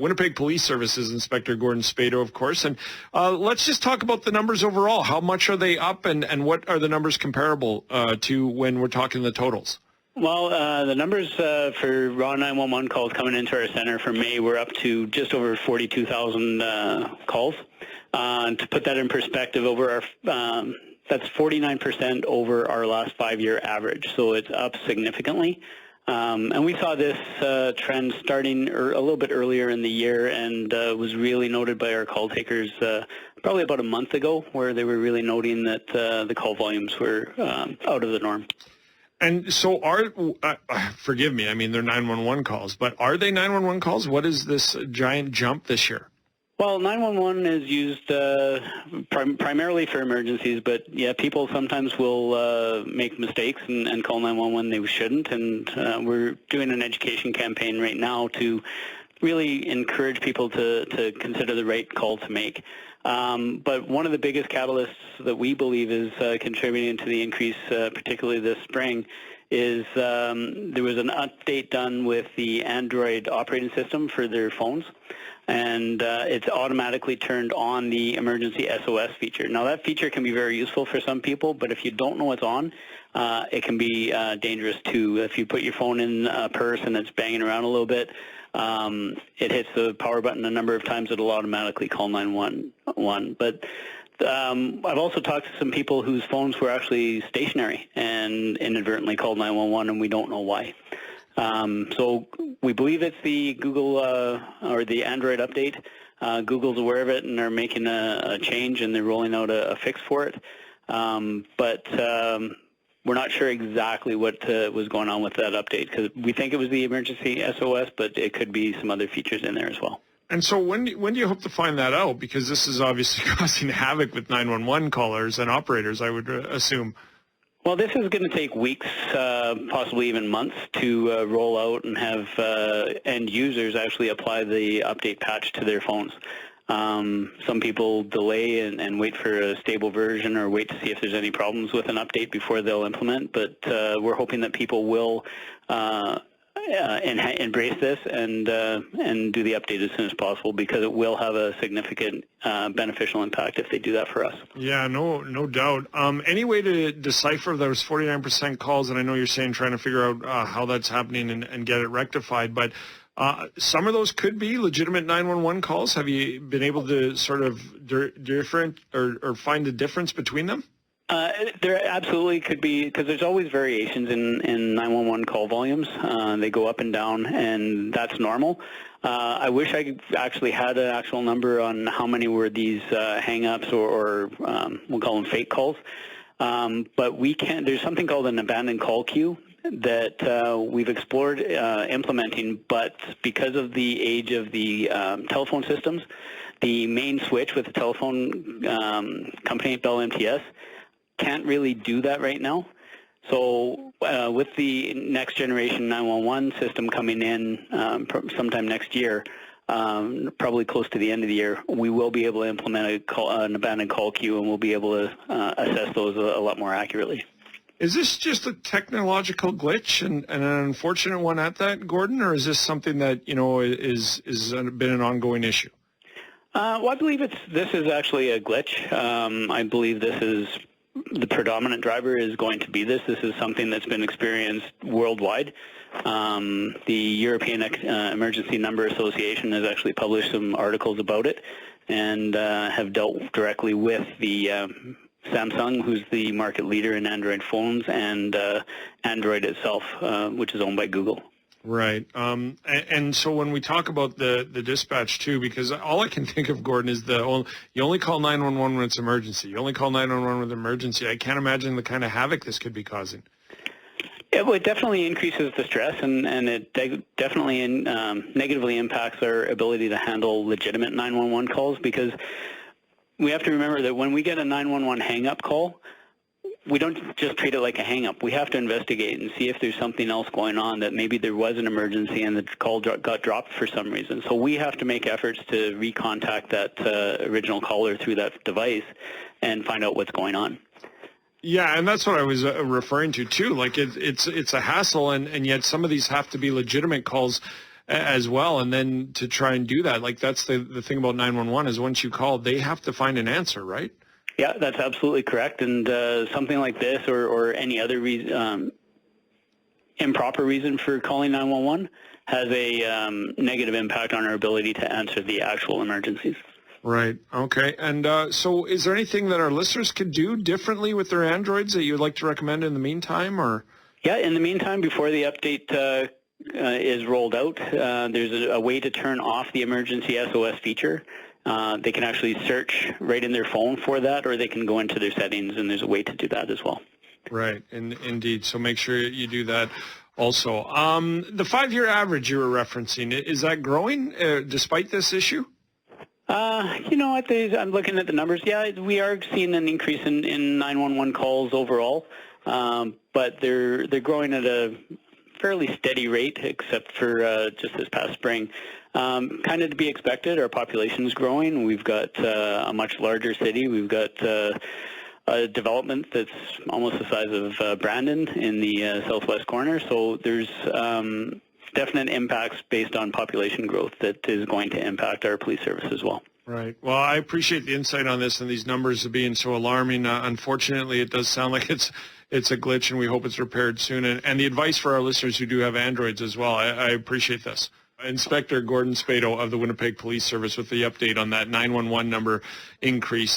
Winnipeg Police Services Inspector Gordon Spado, of course. And let's just talk about the numbers overall. How much are they up, and what are the numbers comparable to when we're talking the totals? Well, the numbers for raw 911 calls coming into our center for May were up to just over 42,000 calls. To put that in perspective, that's 49% over our last 5-year average, so it's up significantly. And we saw this trend starting a little bit earlier in the year, and was really noted by our call takers probably about a month ago, where they were really noting that the call volumes were out of the norm. And so forgive me, I mean, they're 911 calls, but are they 911 calls? What is this giant jump this year? Well, 911 is used primarily for emergencies, but yeah, people sometimes will make mistakes and call 911 when they shouldn't, and we're doing an education campaign right now to really encourage people to consider the right call to make. But one of the biggest catalysts that we believe is contributing to the increase, particularly this spring, is there was an update done with the Android operating system for their phones, and it's automatically turned on the Emergency SOS feature. Now, that feature can be very useful for some people, but if you don't know it's on, it can be dangerous too. If you put your phone in a purse and it's banging around a little bit, it hits the power button a number of times, it'll automatically call 911. But I've also talked to some people whose phones were actually stationary and inadvertently called 911, and we don't know why. So we believe it's the Google or the Android update. Google's aware of it, and they're making a change, and they're rolling out a fix for it. But we're not sure exactly what was going on with that update, because we think it was the Emergency SOS, but it could be some other features in there as well. And so when do you hope to find that out? Because this is obviously causing havoc with 911 callers and operators, I would assume. Well, this is going to take weeks, possibly even months, to roll out and have end users actually apply the update patch to their phones. Some people delay and wait for a stable version or wait to see if there's any problems with an update before they'll implement, but we're hoping that people will embrace this and do the update as soon as possible, because it will have a significant beneficial impact if they do that for us. Yeah, no doubt. Any way to decipher those 49% calls, and I know you're saying trying to figure out how that's happening and get it rectified, but some of those could be legitimate 911 calls. Have you been able to sort of different or find the difference between them? There absolutely could be, because there's always variations in 911 call volumes. They go up and down, and that's normal. I wish I actually had an actual number on how many were these hang-ups or we'll call them fake calls. But we can. There's something called an abandoned call queue that we've explored implementing, but because of the age of the telephone systems, the main switch with the telephone company, Bell MTS, can't really do that right now. So with the next generation 911 system coming in sometime next year, probably close to the end of the year, we will be able to implement an abandoned call queue, and we'll be able to assess those a lot more accurately. Is this just a technological glitch and an unfortunate one at that, Gordon, or is this something that is been an ongoing issue? Well, I believe this is actually a glitch. I believe this is the predominant driver is going to be this. This is something that's been experienced worldwide. The European Emergency Number Association has actually published some articles about it and have dealt directly with the Samsung, who's the market leader in Android phones, and Android itself, which is owned by Google. Right. And so when we talk about the dispatch too, because all I can think of, Gordon, is you only call 911 when it's emergency. You only call 911 with emergency. I can't imagine the kind of havoc this could be causing. Yeah, well, it definitely increases the stress, and it definitely negatively impacts our ability to handle legitimate 911 calls, because we have to remember that when we get a 911 hang-up call, we don't just treat it like a hang-up. We have to investigate and see if there's something else going on, that maybe there was an emergency and the call got dropped for some reason. So we have to make efforts to recontact that original caller through that device and find out what's going on. Yeah, and that's what I was referring to too. Like it's a hassle, and yet some of these have to be legitimate calls. as well. And then to try and do that, like that's the thing about 911 is once you call, they have to find an answer, right? Yeah, that's absolutely correct. And something like this or any other improper reason for calling 911 has a negative impact on our ability to answer the actual emergencies. Right. Okay. And so is there anything that our listeners could do differently with their Androids that you would like to recommend in the meantime? Or Yeah, in the meantime, before the update is rolled out, there's a way to turn off the Emergency SOS feature. They can actually search right in their phone for that, or they can go into their settings, and there's a way to do that as well. Right. Indeed. So make sure you do that also. The 5-year average you were referencing, is that growing despite this issue? You know what, I'm looking at the numbers. Yeah, we are seeing an increase in 911 calls overall, but they're growing at a fairly steady rate, except for just this past spring. Kind of to be expected. Our population is growing. We've got a much larger city. We've got a development that's almost the size of Brandon in the southwest corner. So there's definite impacts based on population growth that is going to impact our police service as well. Right. Well, I appreciate the insight on this and these numbers being so alarming. Unfortunately, it does sound like it's a glitch, and we hope it's repaired soon. And the advice for our listeners who do have Androids as well, I appreciate this. Inspector Gordon Spado of the Winnipeg Police Service with the update on that 911 number increase.